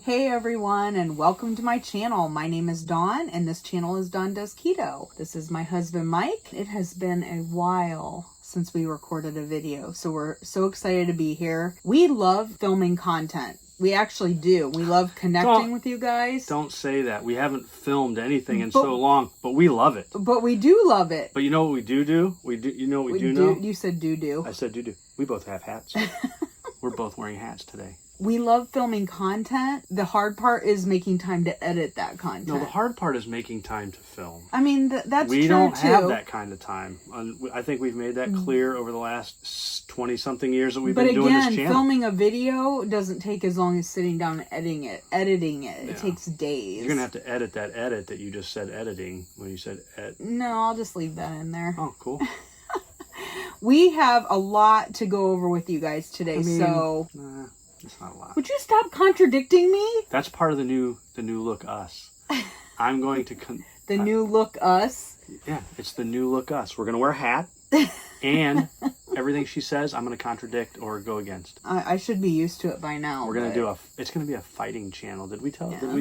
Hey everyone, and welcome to my channel. My name is Dawn, and this channel is Dawn Does Keto. This is my husband Mike. It has been a while since we recorded a video, so we're so excited to be here. We love filming content. We actually do. We love connecting with you guys. Don't say that. We haven't filmed anything in so long, but we love it. But we do love it. But you know what we do? You know what we do know? You said do. I said do. We both have hats. We're both wearing hats today. We love filming content. The hard part is making time to edit that content. No, the hard part is making time to film. I mean, that's true, too. We don't have that kind of time. I think we've made that clear over the last 20-something years that we've been doing this channel. But again, filming a video doesn't take as long as sitting down and editing it. It takes days. You're going to have to edit that you just said editing when you said No, I'll just leave that in there. Oh, cool. We have a lot to go over with you guys today, so... It's not a lot. Would you stop contradicting me? That's part of the new look us. I'm going to... new look us? Yeah, it's the new look us. We're going to wear a hat, and everything she says, I'm going to contradict or go against. I should be used to it by now. We're going to do it's going to be a fighting channel. Did we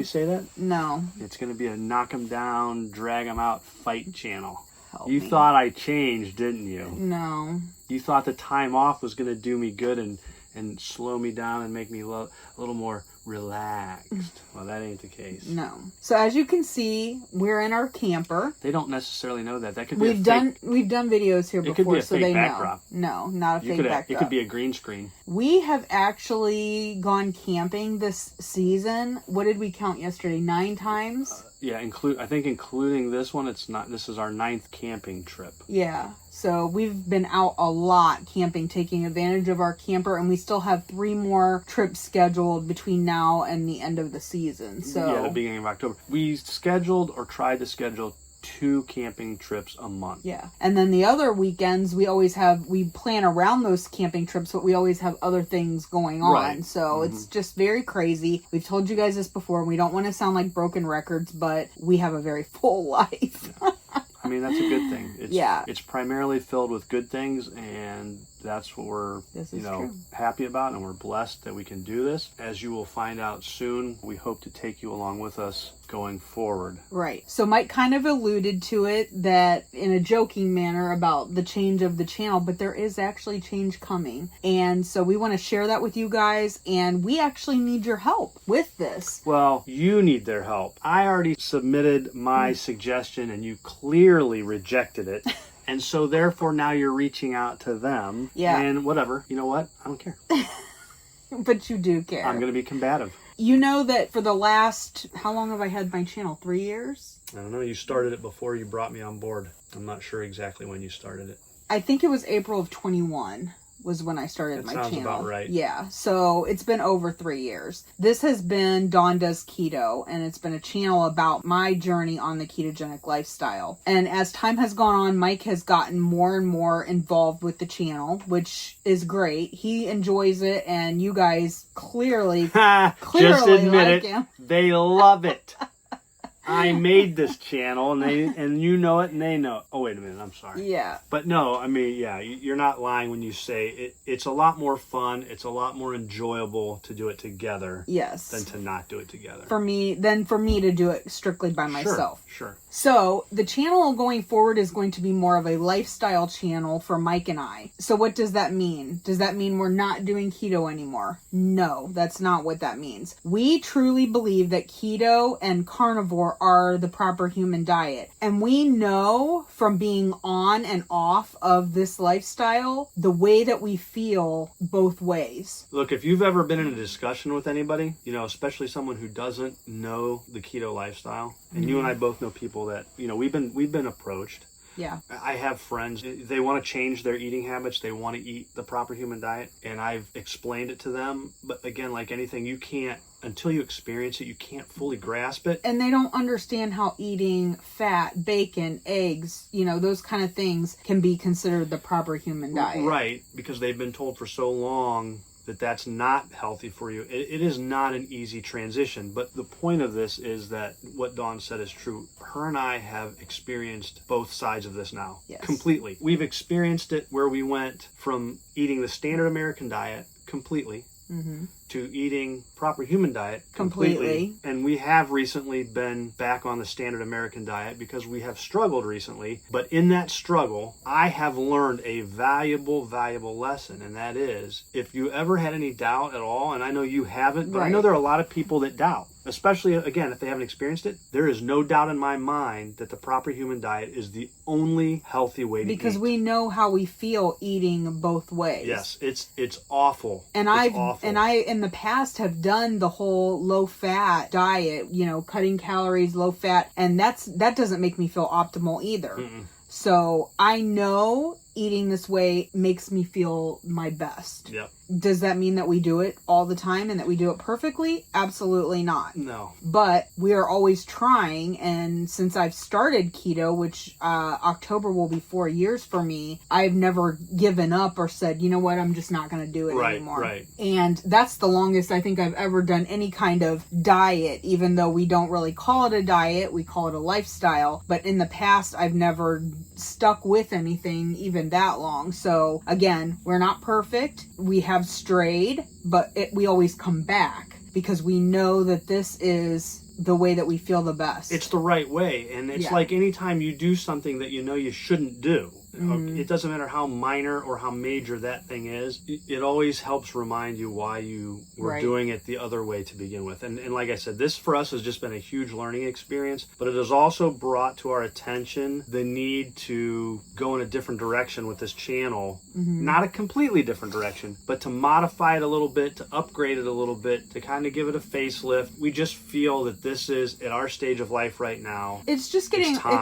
say that? No. It's going to be a knock 'em down, drag 'em out fight channel. You thought I changed, didn't you? No. You thought the time off was going to do me good and slow me down and make me a little more relaxed. Well, that ain't the case. No. So as you can see, we're in our camper. They don't necessarily know that. That could be We've done videos here before, it could be a so fake they backdrop. know. No, not a fake backdrop. It could be a green screen. We have actually gone camping this season. What did we count yesterday? 9 times? Yeah, I think including this one, this is our 9th camping trip. Yeah. So we've been out a lot camping, taking advantage of our camper, and we still have 3 more trips scheduled between now and the end of the season. So yeah, the beginning of October. We scheduled or tried to schedule 2 camping trips a month. Yeah. And then the other weekends, we plan around those camping trips, but we always have other things going on. Right. So it's just very crazy. We've told you guys this before. We don't want to sound like broken records, but we have a very full life. Yeah. I mean, that's a good thing. It's primarily filled with good things, and that's what we're happy about, and we're blessed that we can do this. As you will find out soon, we hope to take you along with us going forward. Right. So Mike kind of alluded to it that in a joking manner about the change of the channel, but there is actually change coming. And so we want to share that with you guys, and we actually need your help with this. Well, you need their help. I already submitted my suggestion, and you clearly rejected it. And so therefore now you're reaching out to them. Yeah. And whatever. You know what? I don't care. But you do care. I'm going to be combative. You know that for the last, how long have I had my channel? 3 years? I don't know. You started it before you brought me on board. I'm not sure exactly when you started it. I think it was April of 21 was when I started my channel. Sounds about right. Yeah. So it's been over 3 years. This has been Dawn Does Keto, and it's been a channel about my journey on the ketogenic lifestyle. And as time has gone on, Mike has gotten more and more involved with the channel, which is great. He enjoys it, and you guys clearly just admit like it. him. They love it. I made this channel, and you know it, and they know it. Oh, wait a minute. I'm sorry. Yeah. But no, I mean, yeah, you're not lying when you say it's a lot more fun. It's a lot more enjoyable to do it together. Yes. Than to not do it together. For me to do it strictly by myself. Sure. So the channel going forward is going to be more of a lifestyle channel for Mike and I. So what does that mean? Does that mean we're not doing keto anymore? No, that's not what that means. We truly believe that keto and carnivore are the proper human diet. And we know from being on and off of this lifestyle, the way that we feel both ways. Look, if you've ever been in a discussion with anybody, especially someone who doesn't know the keto lifestyle, and you and I both know people that, we've been approached. Yeah. I have friends, they want to change their eating habits. They want to eat the proper human diet. And I've explained it to them. But again, like anything, you can't, until you experience it, you can't fully grasp it. And they don't understand how eating fat, bacon, eggs, those kind of things can be considered the proper human diet. Right. Because they've been told for so long that that's not healthy for you. It is not an easy transition, but the point of this is that what Dawn said is true. Her and I have experienced both sides of this now. Yes. Completely. We've experienced it where we went from eating the standard American diet completely to eating proper human diet completely. And we have recently been back on the standard American diet because we have struggled recently. But in that struggle, I have learned a valuable lesson. And that is, if you ever had any doubt at all, and I know you haven't, but I know there are a lot of people that doubt. Especially, again, if they haven't experienced it, there is no doubt in my mind that the proper human diet is the only healthy way to eat. Because we know how we feel eating both ways. Yes, it's awful. And I in the past have done the whole low fat diet, cutting calories, low fat, and that doesn't make me feel optimal either. So I know eating this way makes me feel my best. Yep. Does that mean that we do it all the time and that we do it perfectly? Absolutely not. No. But we are always trying, and since I've started keto, which October will be 4 years for me, I've never given up or said, you know what, I'm just not going to do it anymore. Right. And that's the longest I think I've ever done any kind of diet, even though we don't really call it a diet, we call it a lifestyle. But in the past, I've never stuck with anything even that long. So again, we're not perfect. We have strayed, but we always come back because we know that this is the way that we feel the best. It's the right way. And it's like anytime you do something that you know you shouldn't do, it doesn't matter how minor or how major that thing is, it always helps remind you why you were doing it the other way to begin with. And like I said, this for us has just been a huge learning experience, but it has also brought to our attention the need to go in a different direction with this channel. Not a completely different direction, but to modify it a little bit, to upgrade it a little bit, to kind of give it a facelift. We just feel that this is, at our stage of life right now, it's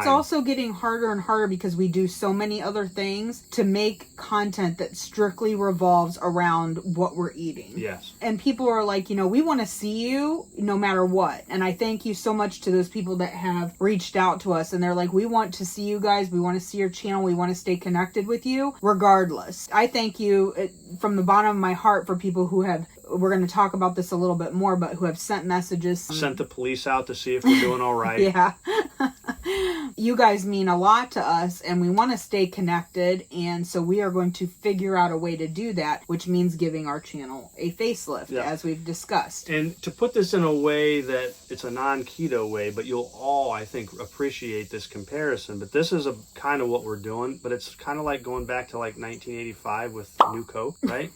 also getting harder and harder because we do so many other things to make content that strictly revolves around what we're eating. Yes. And people are like, we want to see you no matter what. And I thank you so much to those people that have reached out to us and they're like, we want to see you guys. We want to see your channel. We want to stay connected with you regardless. I thank you from the bottom of my heart for people who have, we're going to talk about this a little bit more, but who have sent messages. Sent the police out to see if we're doing all right. Yeah. You guys mean a lot to us and we want to stay connected, and so we are going to figure out a way to do that, which means giving our channel a facelift, as we've discussed. And to put this in a way that it's a non-keto way, but you'll all, I think, appreciate this comparison, but this is a kind of what we're doing, but it's kind of like going back to like 1985 with New Coke, right?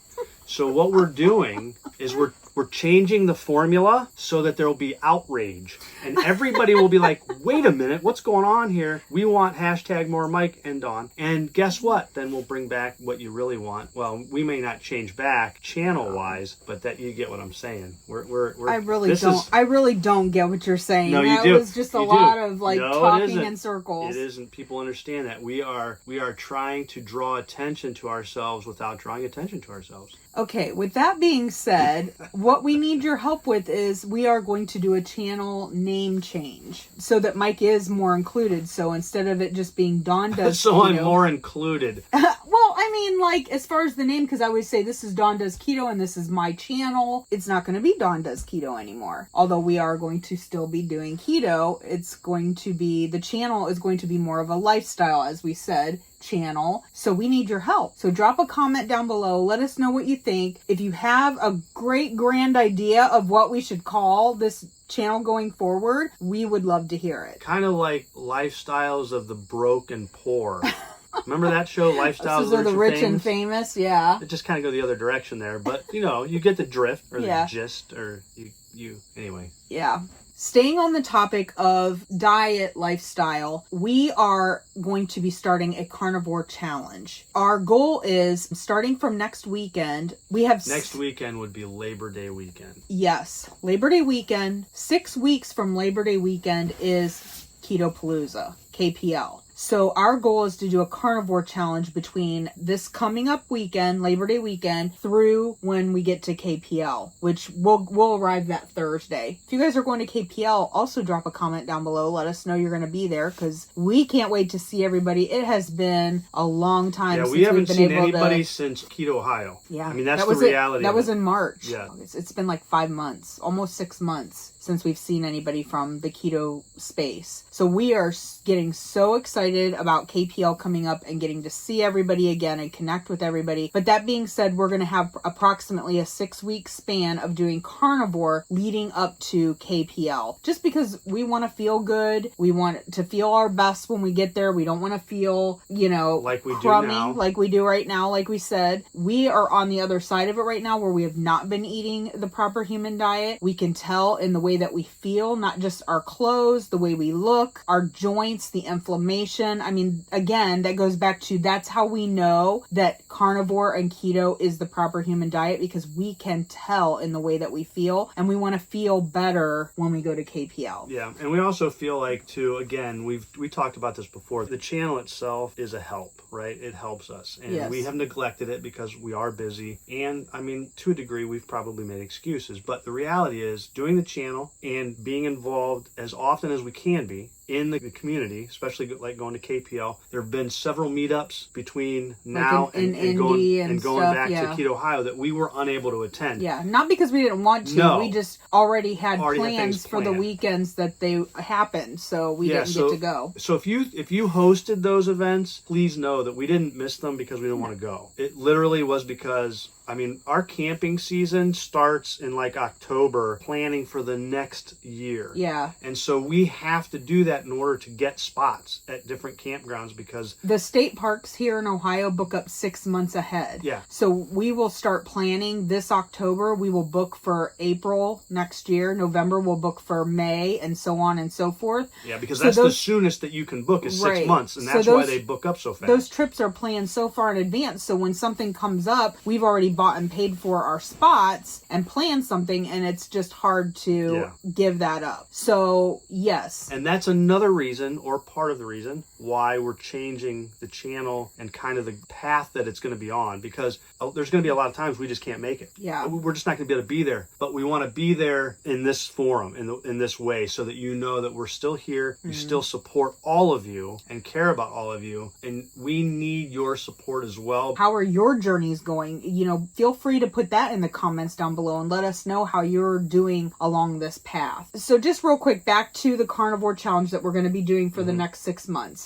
So what we're doing is we're changing the formula so that there will be outrage. And everybody will be like, wait a minute, what's going on here? We want hashtag more Mike and Dawn. And guess what? Then we'll bring back what you really want. Well, we may not change back channel-wise, but that you get what I'm saying. I really don't get what you're saying. No, you do. That was just a lot of talking in circles. It isn't. People understand that. We are trying to draw attention to ourselves without drawing attention to ourselves. Okay, with that being said, what we need your help with is we are going to do a channel name change so that Mike is more included. So instead of it just being Dawn Does So Keto, I'm more included. Well, I mean, like, as far as the name, because I always say this is Dawn Does Keto and this is my channel. It's not going to be Dawn Does Keto anymore. Although we are going to still be doing keto, it's going to be, the channel is going to be more of a lifestyle, as we said, channel. So we need your help. So drop a comment down below. Let us know what you think. If you have a great grand idea of what we should call this channel going forward, we would love to hear it. Kind of like Lifestyles of the Broke and Poor. Remember that show, Lifestyles of the Rich and Famous? Yeah. It just kind of go the other direction there, but you get the drift or the gist, or you anyway. Yeah. Staying on the topic of diet lifestyle, we are going to be starting a carnivore challenge. Our goal is, starting from next weekend, next weekend would be Labor Day weekend. Yes, Labor Day weekend. 6 weeks from Labor Day weekend is Keto Palooza, KPL. So our goal is to do a carnivore challenge between this coming up weekend, Labor Day weekend, through when we get to KPL, which we'll arrive that Thursday. If you guys are going to KPL, also drop a comment down below. Let us know you're going to be there, because we can't wait to see everybody. It has been a long time since we haven't we've been seen able anybody to... since Keto Ohio. Yeah. I mean, that's the reality. That was in March. Yeah. It's been like 5 months, almost 6 months since we've seen anybody from the keto space. So we are getting so excited excited about KPL coming up and getting to see everybody again and connect with everybody. But that being said, we're going to have approximately a 6-week span of doing carnivore leading up to KPL. Just because we want to feel good. We want to feel our best when we get there. We don't want to feel, like we crummy, do now. like we do right now. Like we said, we are on the other side of it right now where we have not been eating the proper human diet. We can tell in the way that we feel, not just our clothes, the way we look, our joints, the inflammation. I mean, again, that goes back to that's how we know that carnivore and keto is the proper human diet, because we can tell in the way that we feel, and we want to feel better when we go to KPL. Yeah, and we also feel like, too, again, we talked about this before, the channel itself is a help, right? It helps us, and we have neglected it because we are busy, and I mean, to a degree, we've probably made excuses, but the reality is doing the channel and being involved as often as we can be in the community, especially like going to KPL. There have been several meetups between now like and going stuff, back to Keto Ohio that we were unable to attend. Yeah, not because we didn't want to. No. We just already had Already had plans things for the planned. weekends that they happened, so we didn't get to go. So if you hosted those events, please know that we didn't miss them because we didn't want to go. It literally was because, I mean, our camping season starts in like October, planning for the next year. Yeah. And so we have to do that in order to get spots at different campgrounds, because the state parks here in Ohio book up 6 months ahead. Yeah. So we will start planning this October. We will book for April next year. November we'll book for May, and so on and so forth. Yeah, because that's the soonest that you can book is 6 months, and that's why they book up so fast. Those trips are planned so far in advance, so when something comes up, we've already bought and paid for our spots and planned something, and it's just hard to give that up. So, yes. And that's another reason, or part of the reason, why we're changing the channel and kind of the path that it's going to be on, because there's going to be a lot of times we just can't make it. Yeah. We're just not going to be able to be there, but we want to be there in this forum, in this way, so that you know that we're still here, we still support all of you and care about all of you, and we need your support as well. How are your journeys going? Feel free to put that in the comments down below and let us know how you're doing along this path. So just real quick, back to the carnivore challenge that we're going to be doing for the next 6 months.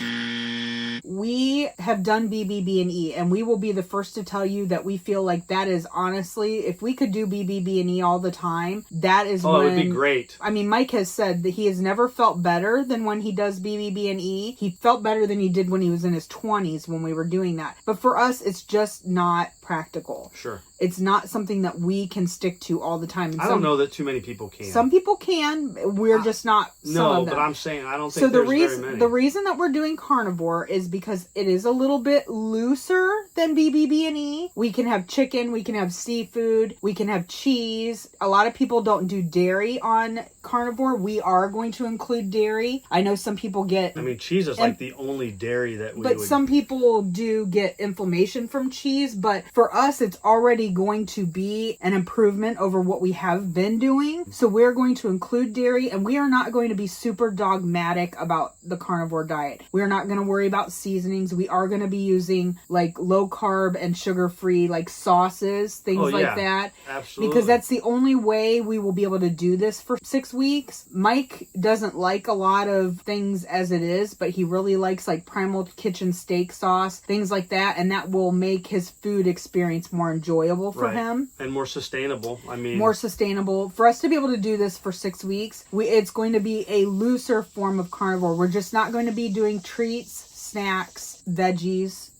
We have done BBB&E, and we will be the first to tell you that we feel like that is honestly, if we could do BBB&E all the time, that is when... Oh, it would be great. I mean, Mike has said that he has never felt better than when he does BBB&E. He felt better than he did when he was in his 20s when we were doing that. But for us, it's just not practical. Sure. It's not something that we can stick to all the time. And I don't know that too many people can. Some people can. We're just not some of them. But I'm saying I don't think there's very many. The reason that we're doing carnivore is because it is a little bit looser than BBB&E. We can have chicken, we can have seafood, we can have cheese. A lot of people don't do dairy on carnivore. We are going to include dairy. I know some people get... I mean, cheese is like the only dairy that we would... But some people do get inflammation from cheese. But for us, it's already going to be an improvement over what we have been doing. So we're going to include dairy, and we are not going to be super dogmatic about the carnivore diet. We're not going to worry about seasonings. We are going to be using like low carb and sugar free like sauces, things like that. Absolutely. Because that's the only way we will be able to do this for 6 weeks. Mike doesn't like a lot of things as it is, but he really likes like Primal Kitchen steak sauce, things like that, and that will make his food experience more enjoyable for him. And more sustainable. I mean, more sustainable. For us to be able to do this for 6 weeks, it's going to be a looser form of carnivore. We're just not going to be doing treats, snacks, veggies,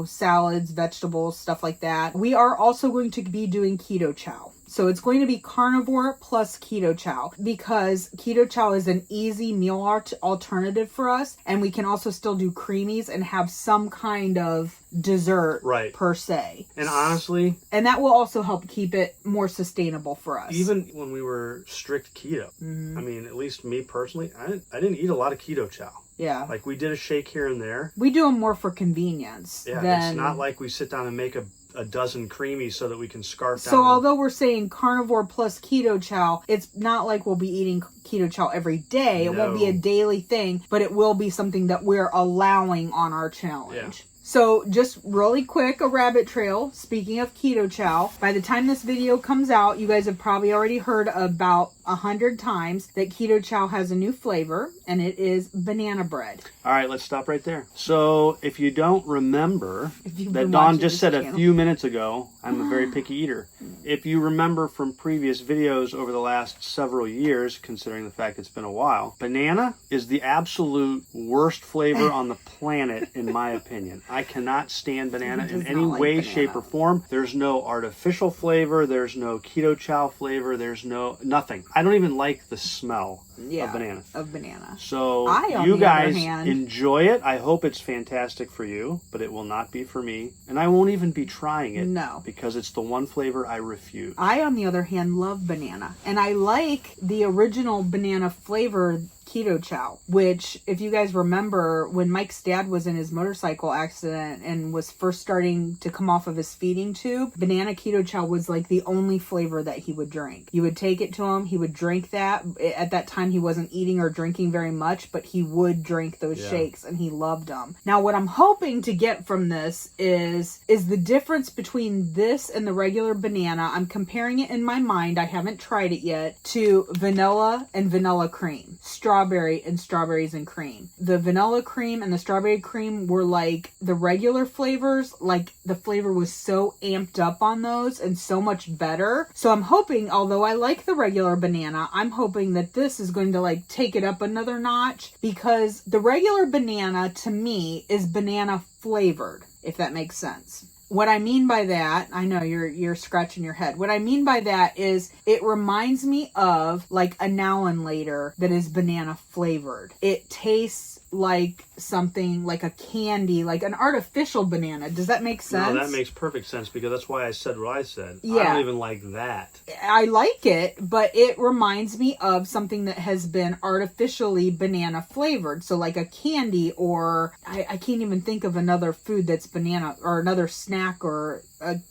salads, vegetables, stuff like that. We are also going to be doing Keto Chow. So it's going to be carnivore plus Keto Chow, because Keto Chow is an easy meal alternative for us. And we can also still do creamies and have some kind of dessert per se. And honestly... And that will also help keep it more sustainable for us. Even when we were strict keto, I mean, at least me personally, I didn't eat a lot of Keto Chow. Yeah. Like, we did a shake here and there. We do them more for convenience. Yeah, it's not like we sit down and make a dozen creamies so that we can scarf down. So although we're saying carnivore plus Keto Chow, it's not like we'll be eating Keto Chow every day. It won't be a daily thing, but it will be something that we're allowing on our challenge. Yeah. So just really quick, a rabbit trail. Speaking of Keto Chow, by the time this video comes out, you guys have probably already heard about 100 times that Keto Chow has a new flavor, and it is banana bread. All right, let's stop right there. So if you don't remember, that Dawn just said a few minutes ago, I'm a very picky eater. If you remember from previous videos over the last several years, considering the fact it's been a while, banana is the absolute worst flavor on the planet, in my opinion. I cannot stand banana in any way, shape, or form. There's no artificial flavor. There's no Keto Chow flavor. There's nothing. I don't even like the smell of banana. So you guys enjoy it. I hope it's fantastic for you, but it will not be for me. And I won't even be trying it. No. Because it's the one flavor I refuse. I, on the other hand, love banana. And I like the original banana flavor Keto Chow, which, if you guys remember, when Mike's dad was in his motorcycle accident and was first starting to come off of his feeding tube, banana Keto Chow was like the only flavor that he would drink. You would take it to him, he would drink that. At that time, he wasn't eating or drinking very much, but he would drink those shakes, and he loved them. Now, what I'm hoping to get from this is the difference between this and the regular banana. I'm comparing it in my mind, I haven't tried it yet, to vanilla and vanilla cream. Strawberry and strawberries and cream. The vanilla cream and the strawberry cream were like the regular flavors, like the flavor was so amped up on those and so much better. So I'm hoping, although I like the regular banana, I'm hoping that this is going to like take it up another notch, because the regular banana to me is banana flavored, if that makes sense. What I mean by that, I know you're scratching your head. What I mean by that is it reminds me of like a Now and Later that is banana flavored. It tastes like something like a candy, like an artificial banana. Does that make sense? No, that makes perfect sense, because that's why I said what I said. Yeah. I don't even like that. I like it, but it reminds me of something that has been artificially banana flavored. So like a candy, or I can't even think of another food that's banana, or another snack, or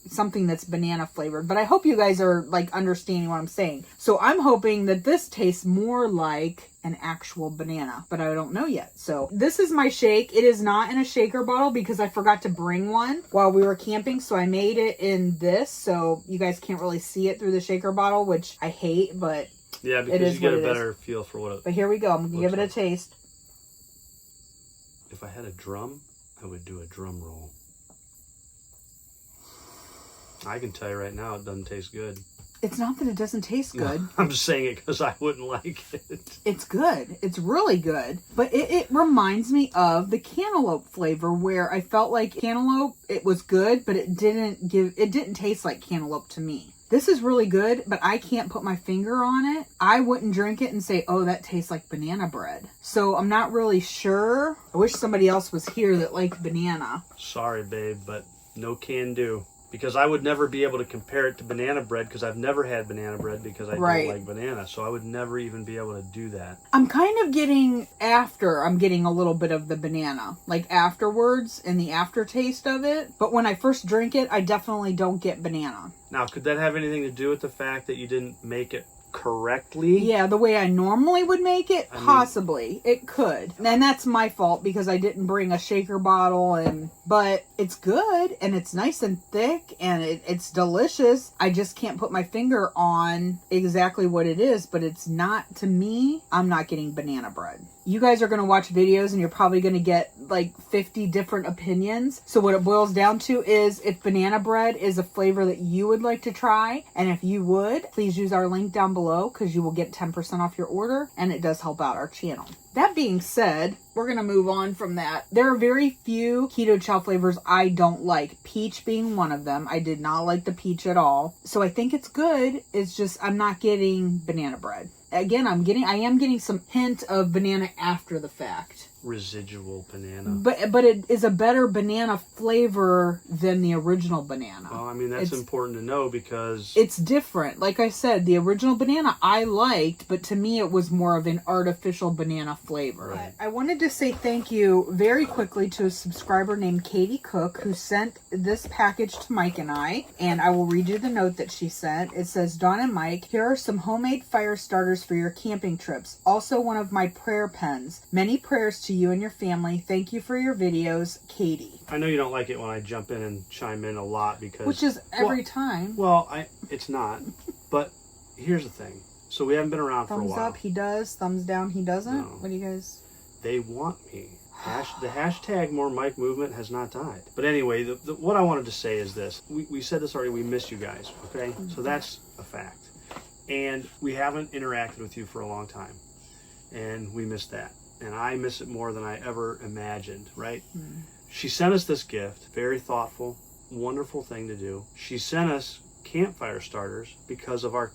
something that's banana flavored. But I hope you guys are like understanding what I'm saying. So I'm hoping that this tastes more like an actual banana, but I don't know yet. So this is my shake. It is not in a shaker bottle because I forgot to bring one while we were camping, so I made it in this, so you guys can't really see it through the shaker bottle, which I hate, but yeah, because you get a better feel for what it. But here we go. I'm gonna give it a taste. If I had a drum, I would do a drum roll. I can tell you right now, it doesn't taste good. It's not that it doesn't taste good. No, I'm just saying it because I wouldn't like it. It's good. It's really good. But it reminds me of the cantaloupe flavor, where I felt like cantaloupe, it was good, but it didn't taste like cantaloupe to me. This is really good, but I can't put my finger on it. I wouldn't drink it and say, oh, that tastes like banana bread. So I'm not really sure. I wish somebody else was here that liked banana. Sorry, babe, but no can do. Because I would never be able to compare it to banana bread, because I've never had banana bread because I don't like banana. So I would never even be able to do that. I'm getting a little bit of the banana, like afterwards, and the aftertaste of it. But when I first drink it, I definitely don't get banana. Now, could that have anything to do with the fact that you didn't make it correctly? Yeah, the way I normally would make it, possibly. It could. And that's my fault because I didn't bring a shaker bottle, but it's good and it's nice and thick and it's delicious. I just can't put my finger on exactly what it is, but it's not, to me, I'm not getting banana bread. You guys are going to watch videos and you're probably going to get like 50 different opinions. So what it boils down to is, if banana bread is a flavor that you would like to try, and if you would, please use our link down below, because you will get 10% off your order, and it does help out our channel. That being said, we're going to move on from that. There are very few Keto Chow flavors I don't like, peach being one of them. I did not like the peach at all. So I think it's good. It's just I'm not getting banana bread. Again, I am getting some hint of banana after the fact. Residual banana. But it is a better banana flavor than the original banana. Well, I mean, that's important to know, because it's different. Like I said, the original banana I liked, but to me it was more of an artificial banana flavor. Right. I wanted to say thank you very quickly to a subscriber named Katie Cook, who sent this package to Mike and I, and I will read you the note that she sent. It says, Dawn and Mike, here are some homemade fire starters for your camping trips. Also one of my prayer pens. Many prayers to you and your family. Thank you for your videos, Katie. I know you don't like it when I jump in and chime in a lot because... Which is every time. Well, it's not. But here's the thing. So we haven't been around for a while. Thumbs up, he does. Thumbs down, he doesn't. No. What do you guys... They want me. The hashtag More Mike movement has not died. But anyway, what I wanted to say is this. We said this already. We missed you guys, okay? Mm-hmm. So that's a fact. And we haven't interacted with you for a long time. And we missed that. And I miss it more than I ever imagined, right? Mm-hmm. She sent us this gift. Very thoughtful, wonderful thing to do. She sent us campfire starters because of our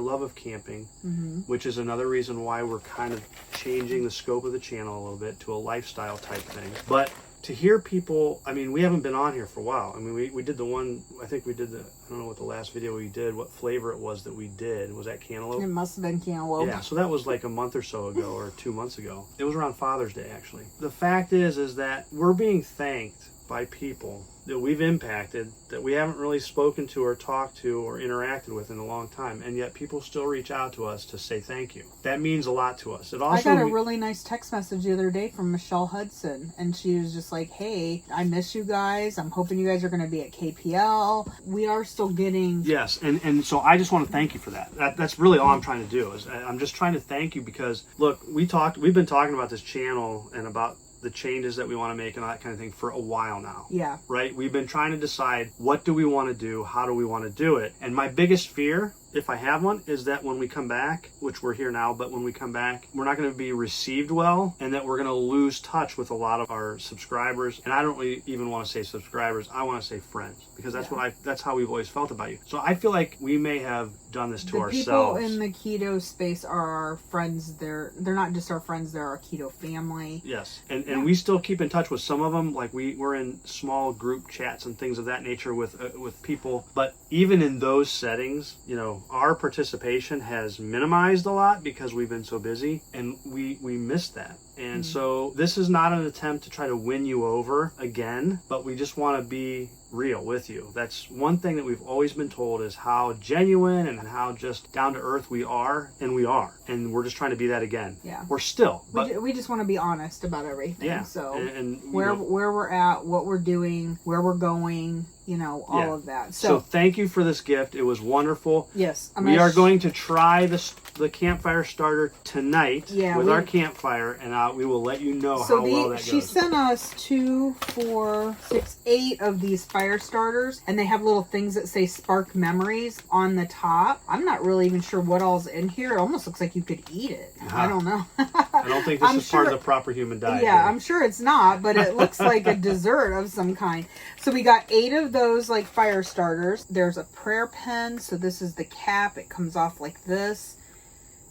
love of camping, mm-hmm. which is another reason why we're kind of changing the scope of the channel a little bit to a lifestyle type thing. But to hear people, I mean, we haven't been on here for a while. I mean, we did the one, I think we did I don't know what the last video we did, what flavor it was that we did. Was that cantaloupe? It must have been cantaloupe. Yeah, so that was like a month or so ago, or 2 months ago. It was around Father's Day, actually. The fact is that we're being thanked by people that we've impacted that we haven't really spoken to or talked to or interacted with in a long time, and yet people still reach out to us to say thank you. That means a lot to us. It also, I got a really nice text message the other day from Michelle Hudson, and she was just like, hey, I miss you guys. I'm hoping you guys are going to be at KPL. We are still getting... Yes, and so I just want to thank you for that. That's really all I'm trying to do. Is I'm just trying to thank you because, look, we've been talking about this channel and about the changes that we want to make and all that kind of thing for a while now. Yeah. Right? We've been trying to decide, what do we want to do? How do we want to do it? And my biggest fear, if I have one, is that when we come back, which we're here now, but when we come back, we're not going to be received well, and that we're going to lose touch with a lot of our subscribers. And I don't really even want to say subscribers. I want to say friends, because that's how we've always felt about you. So I feel like we may have done this to ourselves. The people in the keto space are our friends. They're not just our friends, they're our keto family. Yes. And we still keep in touch with some of them. Like we're in small group chats and things of that nature with people. But even in those settings, you know, our participation has minimized a lot because we've been so busy, and we missed that. And so this is not an attempt to try to win you over again, but we just want to be real with you. That's one thing that we've always been told, is how genuine and how just down to earth we are, and we're just trying to be that again. Yeah, we're still, but we just want to be honest about everything. Yeah. So and where we're at, what we're doing, where we're going, you know, all of that. So thank you for this gift. It was wonderful. Yes, we are going to try the campfire starter tonight with our campfire, and we will let you know how well that goes. She sent us 2, 4, 6, 8 of these fire starters, and they have little things that say spark memories on the top. I'm not really even sure what all's in here. It almost looks like you could eat it. I don't know. I don't think this is part of the proper human diet. Yeah, I'm sure it's not, but it looks like a dessert of some kind. So we got 8 of those like fire starters. There's a prayer pen. So this is the cap. It comes off like this.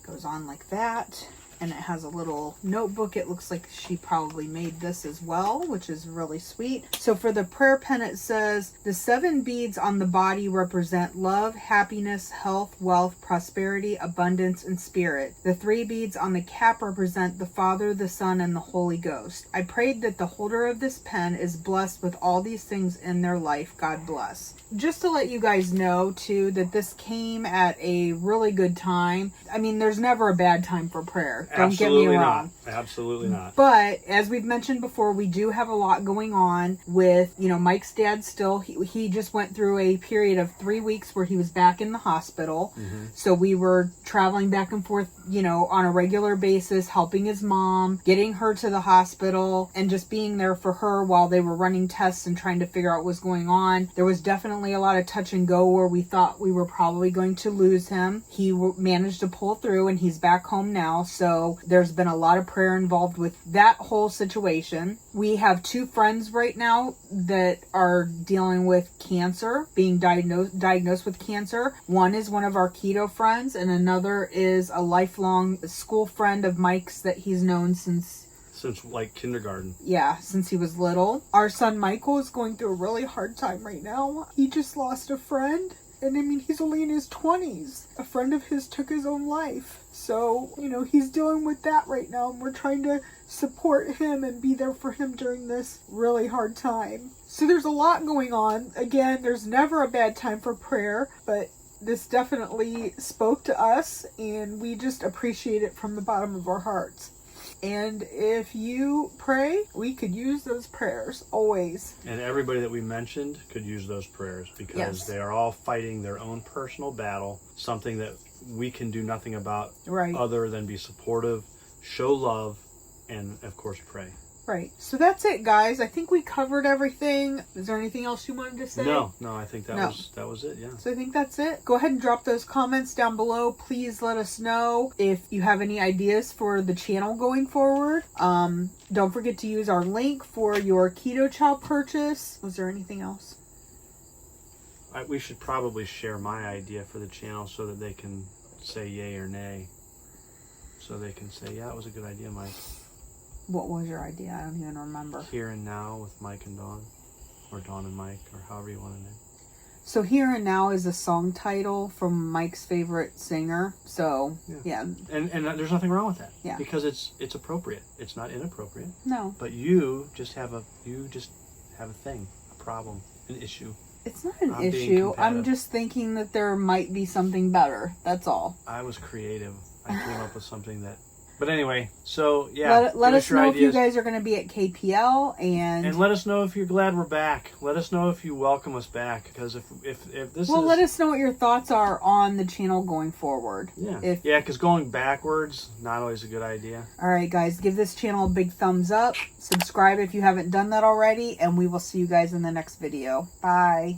Goes on like that. And it has a little notebook. It looks like she probably made this as well, which is really sweet. So for the prayer pen, it says, the 7 beads on the body represent love, happiness, health, wealth, prosperity, abundance, and spirit. The 3 beads on the cap represent the Father, the Son, and the Holy Ghost. I prayed that the holder of this pen is blessed with all these things in their life. God bless. Just to let you guys know, too, that this came at a really good time. I mean, there's never a bad time for prayer. Don't get me wrong. Absolutely not. But as we've mentioned before, we do have a lot going on with, you know, Mike's dad still. He just went through a period of 3 weeks where he was back in the hospital. Mm-hmm. So we were traveling back and forth, you know, on a regular basis, helping his mom, getting her to the hospital, and just being there for her while they were running tests and trying to figure out what was going on. There was definitely a lot of touch and go where we thought we were probably going to lose him. He managed to pull through, and he's back home now. So there's been a lot of prayer involved with that whole situation. We have 2 friends right now that are dealing with cancer, being diagnosed with cancer. One is one of our keto friends, and another is a lifelong school friend of Mike's that he's known since like kindergarten. Yeah, since he was little. Our son Michael is going through a really hard time right now. He just lost a friend. And I mean, he's only in his 20s. A friend of his took his own life. So, you know, he's dealing with that right now. And we're trying to support him and be there for him during this really hard time. So there's a lot going on. Again, there's never a bad time for prayer. But this definitely spoke to us. And we just appreciate it from the bottom of our hearts. And if you pray, we could use those prayers always. And everybody that we mentioned could use those prayers, because they are all fighting their own personal battle, something that we can do nothing about other than be supportive, show love, and of course pray. Right. So that's it, guys. I think we covered everything. Is there anything else you wanted to say? No, I think that was it, yeah. So I think that's it. Go ahead and drop those comments down below. Please let us know if you have any ideas for the channel going forward. Don't forget to use our link for your Keto Chow purchase. Was there anything else? We should probably share my idea for the channel so that they can say yay or nay. So they can say, yeah, it was a good idea, Mike. What was your idea? I don't even remember. Here and Now with Mike and Dawn. Or Dawn and Mike, or however you want to name. So Here and Now is a song title from Mike's favorite singer. So, yeah. And there's nothing wrong with that. Yeah. Because it's appropriate. It's not inappropriate. No. But you just have a thing, a problem, an issue. It's not an issue. I'm just thinking that there might be something better. That's all. I was creative. I came up with something that... But anyway, so yeah. Let us know if you guys are going to be at KPL, and let us know if you're glad we're back. Let us know if you welcome us back, because if this let us know what your thoughts are on the channel going forward. Yeah. Because going backwards, not always a good idea. All right, guys, give this channel a big thumbs up. Subscribe if you haven't done that already, and we will see you guys in the next video. Bye.